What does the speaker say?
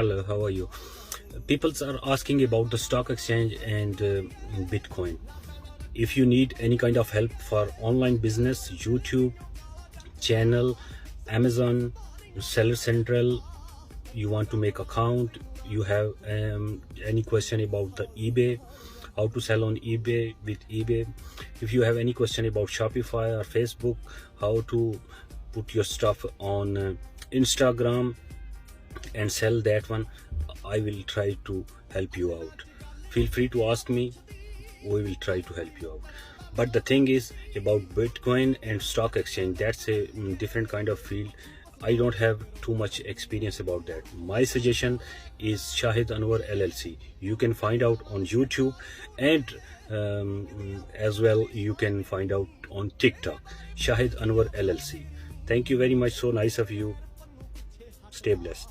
Hello, how are you? People are asking about the stock exchange and Bitcoin. If you need any kind of help for online business, YouTube channel, Amazon, Seller Central, you want to make account, you have any question about the eBay, how to sell on eBay with eBay, if you have any question about Shopify or Facebook, how to put your stuff on Instagram and sell that one, I will try to help you out. Feel free to ask me, we will try to help you out. But the thing is about Bitcoin and stock exchange, that's a different kind of field. I don't have too much experience about that. My suggestion is Shahid Anwar LLC. You can find out on YouTube, and as well you can find out on TikTok, Shahid Anwar LLC. Thank you very much. So nice of you. Stay blessed.